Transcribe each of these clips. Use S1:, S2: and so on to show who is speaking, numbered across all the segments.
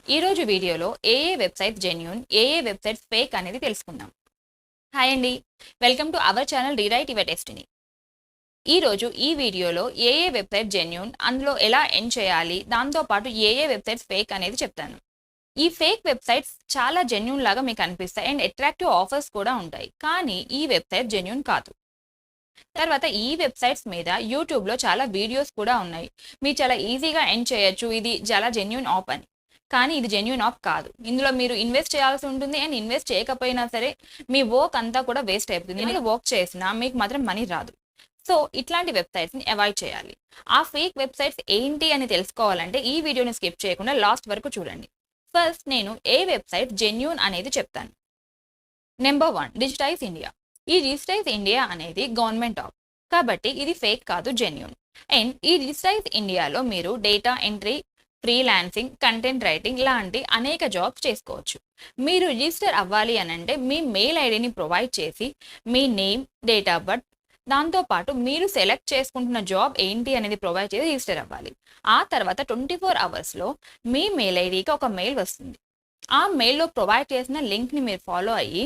S1: ఈ రోజు వీడియోలో ఏ వెబ్సైట్స్ జెన్యూన్, ఏ వెబ్సైట్స్ ఫేక్ అనేది తెలుసుకుందాం. హాయ్ అండి, welcome to our channel rewrite your destiny. ఈ రోజు ఈ వీడియోలో ఏ వెబ్సైట్ జెన్యూన్, అందులో ఎలా ఎండ్ చేయాలి, దాంతోపాటు ఏ వెబ్సైట్స్ ఫేక్ అనేది చెప్తాను. ఈ ఫేక్ వెబ్సైట్స్ చాలా జెన్యూన్ లాగా మీకు అనిపిస్తాయి అండ్ అట్రాక్టివ్ ఆఫర్స్ కూడా ఉంటాయి, కానీ ఈ వెబ్సైట్ జెన్యూన్ కాదు. తర్వాత ఈ వెబ్సైట్స్ మీద యూట్యూబ్లో చాలా వీడియోస్ కూడా ఉన్నాయి. మీరు చాలా ఈజీగా ఎండ్ చేయొచ్చు, ఇది చాలా జెన్యూన్ ఆప్ అని. కానీ ఇది జెన్యూన్ ఆప్ కాదు. ఇందులో మీరు ఇన్వెస్ట్ చేయాల్సి ఉంటుంది అండ్ ఇన్వెస్ట్ చేయకపోయినా సరే మీ వర్క్ అంతా కూడా వేస్ట్ అయిపోతుంది. మీరు వర్క్ చేసినా మీకు మాత్రం మనీ రాదు. సో ఇట్లాంటి వెబ్సైట్స్ని అవాయిడ్ చేయాలి. ఆ ఫేక్ వెబ్సైట్స్ ఏంటి అని తెలుసుకోవాలంటే ఈ వీడియోని స్కిప్ చేయకుండా లాస్ట్ వరకు చూడండి. ఫస్ట్ నేను ఏ వెబ్సైట్ జెన్యూన్ అనేది చెప్తాను. Number 1, digitize India. ఈ డిజిటైజ్ ఇండియా అనేది గవర్నమెంట్ ఆప్, కాబట్టి ఇది ఫేక్ కాదు, జెన్యూన్. అండ్ ఈ డిజిటైజ్ ఇండియాలో మీరు data entry, freelancing, content writing లాంటి అనేక జాబ్స్ చేసుకోవచ్చు. మీరు రిజిస్టర్ అవ్వాలి అని అంటే మీ మెయిల్ ఐడిని ప్రొవైడ్ చేసి మీ నేమ్, డేట్ ఆఫ్ బర్త్, దాంతోపాటు మీరు సెలెక్ట్ చేసుకుంటున్న జాబ్ ఏంటి అనేది ప్రొవైడ్ చేసి రిజిస్టర్ అవ్వాలి. ఆ తర్వాత 24 అవర్స్లో మీ మెయిల్ ఐడికి ఒక మెయిల్ వస్తుంది. ఆ మెయిల్లో ప్రొవైడ్ చేసిన లింక్ని మీరు ఫాలో అయ్యి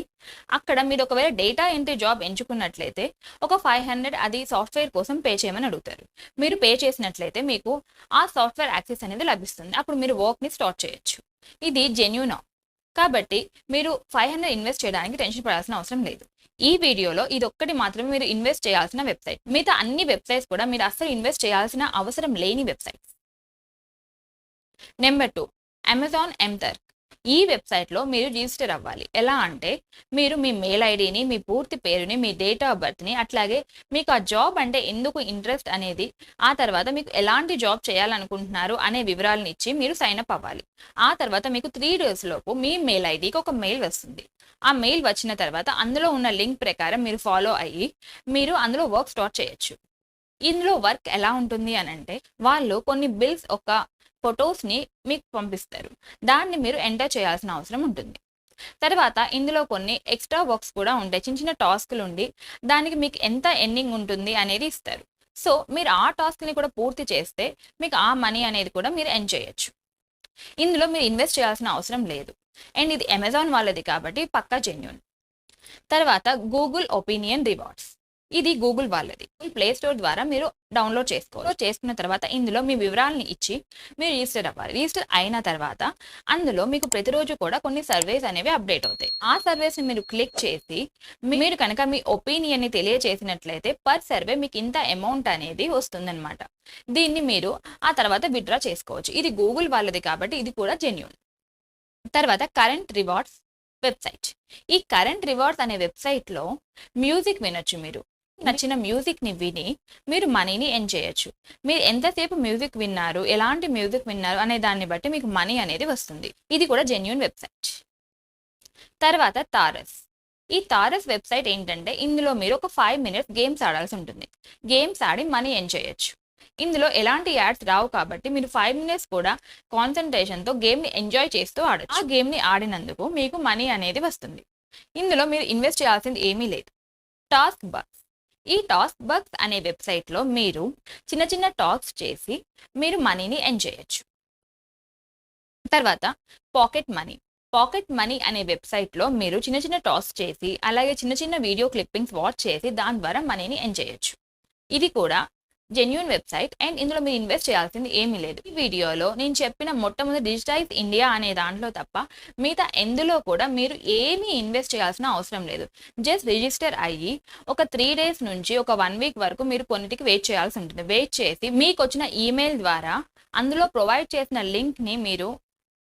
S1: అక్కడ మీరు ఒకవేళ డేటా ఎంట్రీ జాబ్ ఎంచుకున్నట్లయితే ఒక 500 అది సాఫ్ట్వేర్ కోసం పే చేయమని అడుగుతారు. మీరు పే చేసినట్లయితే మీకు ఆ సాఫ్ట్వేర్ యాక్సెస్ అనేది లభిస్తుంది. అప్పుడు మీరు వర్క్ని స్టార్ట్ చేయొచ్చు. ఇది జెన్యూన్ ఆప్, కాబట్టి మీరు 500 ఇన్వెస్ట్ చేయడానికి టెన్షన్ పడాల్సిన అవసరం లేదు. ఈ వీడియోలో ఇది ఒక్కటి మాత్రమే మీరు ఇన్వెస్ట్ చేయాల్సిన వెబ్సైట్. మిగతా అన్ని వెబ్సైట్స్ కూడా మీరు అస్సలు ఇన్వెస్ట్ చేయాల్సిన అవసరం లేని వెబ్సైట్స్. Number 2, Amazon ఎంతర్. ఈ వెబ్సైట్లో మీరు రిజిస్టర్ అవ్వాలి. ఎలా అంటే మీరు మీ మెయిల్ ఐడిని, మీ పూర్తి పేరుని, మీ డేట్ ఆఫ్ బర్త్ని, అట్లాగే మీకు ఆ జాబ్ అంటే ఎందుకు ఇంట్రెస్ట్ అనేది, ఆ తర్వాత మీకు ఎలాంటి జాబ్ చేయాలనుకుంటున్నారు అనే వివరాలను ఇచ్చి మీరు సైన్ అప్ అవ్వాలి. ఆ తర్వాత మీకు 3 days లోపు మీ మెయిల్ ఐడికి ఒక మెయిల్ వస్తుంది. ఆ మెయిల్ వచ్చిన తర్వాత అందులో ఉన్న లింక్ ప్రకారం మీరు ఫాలో అయ్యి మీరు అందులో వర్క్ స్టార్ట్ చేయొచ్చు. ఇందులో వర్క్ ఎలా ఉంటుంది అని అంటే వాళ్ళు కొన్ని బిల్స్, ఒక ఫొటోస్ని మీకు పంపిస్తారు. దాన్ని మీరు ఎంటర్ చేయాల్సిన అవసరం ఉంటుంది. తర్వాత ఇందులో కొన్ని ఎక్స్ట్రా వర్క్స్ కూడా ఉంటాయి. చిన్న చిన్న టాస్క్లు ఉండి దానికి మీకు ఎంత ఎండింగ్ ఉంటుంది అనేది ఇస్తారు. సో మీరు ఆ టాస్క్ని కూడా పూర్తి చేస్తే మీకు ఆ మనీ అనేది కూడా మీరు ఎర్న్ చేయొచ్చు. ఇందులో మీరు ఇన్వెస్ట్ చేయాల్సిన అవసరం లేదు. అండ్ ఇది అమెజాన్ వాళ్ళది కాబట్టి పక్కా జెన్యూన్. తర్వాత గూగుల్ ఒపీనియన్ రివార్డ్స్. ఇది గూగుల్ వాళ్ళది. ప్లే స్టోర్ ద్వారా మీరు డౌన్లోడ్ చేసుకోవాలి. చేసుకున్న తర్వాత ఇందులో మీ వివరాలని ఇచ్చి మీరు రిజిస్టర్ అవ్వాలి. రిజిస్టర్ అయిన తర్వాత అందులో మీకు ప్రతిరోజు కూడా కొన్ని సర్వేస్ అనేవి అప్డేట్ అవుతాయి. ఆ సర్వేస్ని మీరు క్లిక్ చేసి మీరు కనుక మీ ఒపీనియన్ని తెలియచేసినట్లయితే పర్ సర్వే మీకు ఇంత అమౌంట్ అనేది వస్తుందన్నమాట. దీన్ని మీరు ఆ తర్వాత విత్డ్రా చేసుకోవచ్చు. ఇది గూగుల్ వాళ్ళది కాబట్టి ఇది కూడా జెన్యూన్. తర్వాత కరెంట్ రివార్డ్స్ వెబ్సైట్. ఈ కరెంట్ రివార్డ్స్ అనే వెబ్సైట్లో మ్యూజిక్ వినొచ్చు. మీరు నచ్చిన మ్యూజిక్ని విని మీరు మనీని ఎర్న్ చేయొచ్చు. మీరు ఎంతసేపు మ్యూజిక్ విన్నారు, ఎలాంటి మ్యూజిక్ విన్నారు అనే దాన్ని బట్టి మీకు మనీ అనేది వస్తుంది. ఇది కూడా జెన్యూన్ వెబ్సైట్. తర్వాత తారస్. ఈ తారస్ వెబ్సైట్ ఏంటంటే ఇందులో మీరు ఒక 5 minutes గేమ్స్ ఆడాల్సి ఉంటుంది. గేమ్స్ ఆడి మనీ ఎర్న్ చేయొచ్చు. ఇందులో ఎలాంటి యాడ్స్ రావు కాబట్టి మీరు 5 minutes కూడా కాన్సన్ట్రేషన్తో గేమ్ని ఎంజాయ్ చేస్తూ ఆడచ్చు. ఆ గేమ్ని ఆడినందుకు మీకు మనీ అనేది వస్తుంది. ఇందులో మీరు ఇన్వెస్ట్ చేయాల్సింది ఏమీ లేదు. Task bugs. ఈ టాస్క్ బగ్స్ అనే వెబ్సైట్లో మీరు చిన్న చిన్న టాస్క్ చేసి మీరు మనీని ఎర్న్ చేయొచ్చు. తర్వాత పాకెట్ మనీ. పాకెట్ మనీ అనే వెబ్సైట్లో మీరు చిన్న చిన్న టాస్క్ చేసి అలాగే చిన్న చిన్న వీడియో క్లిప్పింగ్స్ వాచ్ చేసి దాని ద్వారా మనీని ఎర్న్ చేయొచ్చు. ఇది కూడా జెన్యూన్ వెబ్సైట్ అండ్ ఇందులో మీరు ఇన్వెస్ట్ చేయాల్సింది ఏమీ లేదు. ఈ వీడియోలో నేను చెప్పిన మొట్టమొదటి డిజిటైజ్ ఇండియా అనే దాంట్లో తప్ప మిగతా ఎందులో కూడా మీరు ఏమీ ఇన్వెస్ట్ చేయాల్సిన అవసరం లేదు. జస్ట్ రిజిస్టర్ అయ్యి ఒక 3 days నుంచి ఒక 1 week వరకు మీరు కొన్నిటికి వెయిట్ చేయాల్సి ఉంటుంది. వెయిట్ చేసి మీకు వచ్చిన ఈమెయిల్ ద్వారా అందులో ప్రొవైడ్ చేసిన లింక్ని మీరు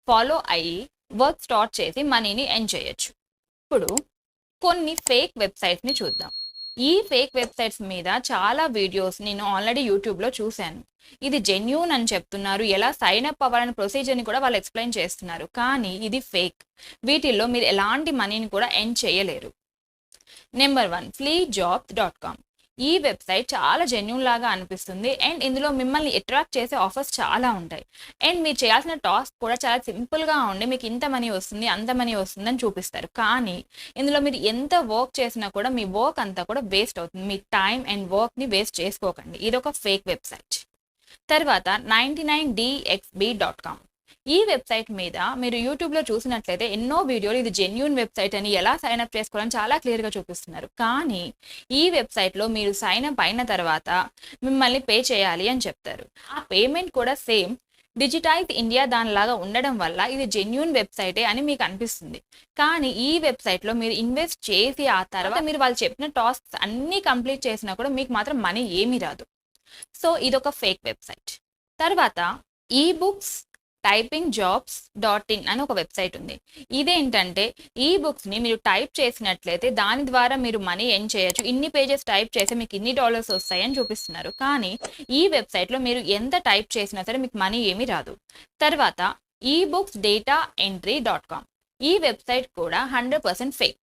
S1: ఫాలో అయ్యి వర్క్ స్టార్ట్ చేసి మనీని ఎర్న్ చేయొచ్చు. ఇప్పుడు కొన్ని ఫేక్ వెబ్సైట్స్ని చూద్దాం. ఈ ఫేక్ వెబ్సైట్స్ మీద చాలా వీడియోస్ నేను ఆల్రెడీ యూట్యూబ్లో చూశాను. ఇది జెన్యూన్ అని చెప్తున్నారు, ఎలా సైన్ అప్ అవ్వాలని ప్రొసీజర్ని కూడా వాళ్ళు ఎక్స్ప్లెయిన్ చేస్తున్నారు, కానీ ఇది ఫేక్. వీటిల్లో మీరు ఎలాంటి మనీని కూడా ఎర్న్ చేయలేరు. Number 1, fleajobs.com. ఈ వెబ్సైట్ చాలా జెన్యూన్ లాగా అనిపిస్తుంది అండ్ ఇందులో మిమ్మల్ని అట్రాక్ట్ చేసే ఆఫర్స్ చాలా ఉంటాయి. అండ్ మీరు చేయాల్సిన టాస్క్ కూడా చాలా సింపుల్గా ఉండి మీకు ఇంత మనీ వస్తుంది, అంత మనీ వస్తుంది అని చూపిస్తారు. కానీ ఇందులో మీరు ఎంత వర్క్ చేసినా కూడా మీ వర్క్ అంతా కూడా వేస్ట్ అవుతుంది. మీ టైం అండ్ వర్క్ని వేస్ట్ చేసుకోకండి. ఇది ఒక ఫేక్ వెబ్సైట్. తర్వాత 99dxb.com. ఈ వెబ్సైట్ మీద మీరు యూట్యూబ్లో చూసినట్లయితే ఎన్నో వీడియోలు ఇది జెన్యూన్ వెబ్సైట్ అని ఎలా సైన్ అప్ చేసుకోవాలని చాలా క్లియర్గా చూపిస్తున్నారు. కానీ ఈ వెబ్సైట్లో మీరు సైన్ అప్ అయిన తర్వాత మిమ్మల్ని పే చేయాలి అని చెప్తారు. ఆ పేమెంట్ కూడా సేమ్ డిజిటైజ్ ఇండియా దానిలాగా ఉండడం వల్ల ఇది జెన్యూన్ వెబ్సైటే అని మీకు అనిపిస్తుంది. కానీ ఈ వెబ్సైట్లో మీరు ఇన్వెస్ట్ చేసి ఆ తర్వాత మీరు వాళ్ళు చెప్పిన టాస్క్స్ అన్నీ కంప్లీట్ చేసినా కూడా మీకు మాత్రం మనీ ఏమీ రాదు. సో ఇదొక ఫేక్ వెబ్సైట్. తర్వాత ఈబుక్స్ టైపింగ్ జాబ్స్ .in అని ఒక వెబ్సైట్ ఉంది. ఇదేంటంటే ఈ బుక్స్ని మీరు టైప్ చేసినట్లయితే దాని ద్వారా మీరు మనీ ఎర్న్ చేయొచ్చు. ఇన్ని పేజెస్ టైప్ చేస్తే మీకు ఇన్ని డాలర్స్ వస్తాయని చూపిస్తున్నారు. కానీ ఈ వెబ్సైట్లో మీరు ఎంత టైప్ చేసినా సరే మీకు మనీ ఏమీ రాదు. తర్వాత ebooksdataentry.com ఈ వెబ్సైట్ కూడా 100% ఫేక్.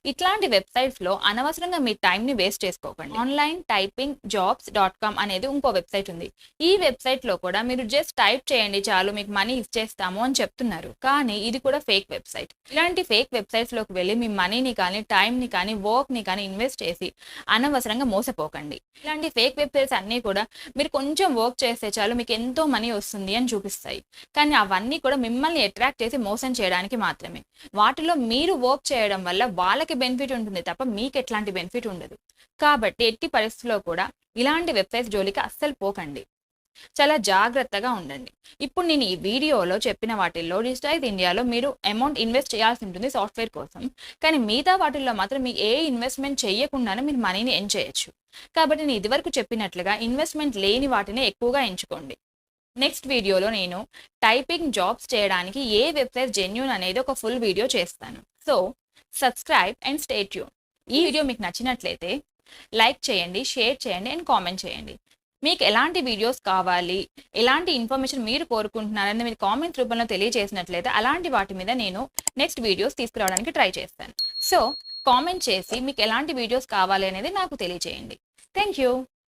S1: ఇట్లాంటి వెబ్సైట్స్లో అనవసరంగా మీ టైంని వేస్ట్ చేసుకోకండి. ఆన్లైన్ టైపింగ్ జాబ్స్.com అనేది ఇంకో వెబ్సైట్ ఉంది. ఈ వెబ్సైట్లో కూడా మీరు జస్ట్ టైప్ చేయండి చాలు మీకు మనీ ఇచ్చేస్తాము అని చెప్తున్నారు. కానీ ఇది కూడా ఫేక్ వెబ్సైట్. ఇలాంటి ఫేక్ వెబ్సైట్స్లోకి వెళ్ళి మీ మనీని కానీ టైంని కానీ వర్క్ని కానీ ఇన్వెస్ట్ చేసి అనవసరంగా మోసపోకండి. ఇలాంటి ఫేక్ వెబ్సైట్స్ అన్నీ కూడా మీరు కొంచెం వర్క్ చేస్తే చాలు మీకు ఎంతో మనీ వస్తుంది అని చూపిస్తాయి. కానీ అవన్నీ కూడా మిమ్మల్ని అట్రాక్ట్ చేసి మోసం చేయడానికి మాత్రమే. వాటిలో మీరు వర్క్ చేయడం వల్ల వాళ్ళకి బెనిఫిట్ ఉంటుంది తప్ప మీకు ఎట్లాంటి బెనిఫిట్ ఉండదు. కాబట్టి ఎట్టి పరిస్థితుల్లో కూడా ఇలాంటి వెబ్సైట్స్ జోలికి అస్సలు పోకండి. చాలా జాగ్రత్తగా ఉండండి. ఇప్పుడు నేను ఈ వీడియోలో చెప్పిన వాటిల్లో డిజిటైజ్ ఇండియాలో మీరు అమౌంట్ ఇన్వెస్ట్ చేయాల్సి ఉంటుంది సాఫ్ట్వేర్ కోసం. కానీ మిగతా వాటిల్లో మాత్రం మీకు ఏ ఇన్వెస్ట్మెంట్ చేయకుండానే మీరు మనీని ఎర్న్ చేయొచ్చు. కాబట్టి నేను ఇదివరకు చెప్పినట్లుగా ఇన్వెస్ట్మెంట్ లేని వాటిని ఎక్కువగా ఎంచుకోండి. నెక్స్ట్ వీడియోలో నేను టైపింగ్ జాబ్స్ చేయడానికి ఏ వెబ్సైట్ జెన్యూన్ అనేది ఒక ఫుల్ వీడియో చేస్తాను. So subscribe and stay tune. ఈ వీడియో మీకు నచ్చినట్లయితే లైక్ చేయండి, షేర్ చేయండి అండ్ కామెంట్ చేయండి. మీకు ఎలాంటి వీడియోస్ కావాలి, ఎలాంటి ఇన్ఫర్మేషన్ మీరు కోరుకుంటున్నారని మీరు కామెంట్ రూపంలో తెలియజేసినట్లయితే అలాంటి వాటి మీద నేను నెక్స్ట్ వీడియోస్ తీసుకురావడానికి ట్రై చేస్తాను. సో కామెంట్ చేసి మీకు ఎలాంటి వీడియోస్ కావాలి అనేది నాకు తెలియజేయండి. Thank you.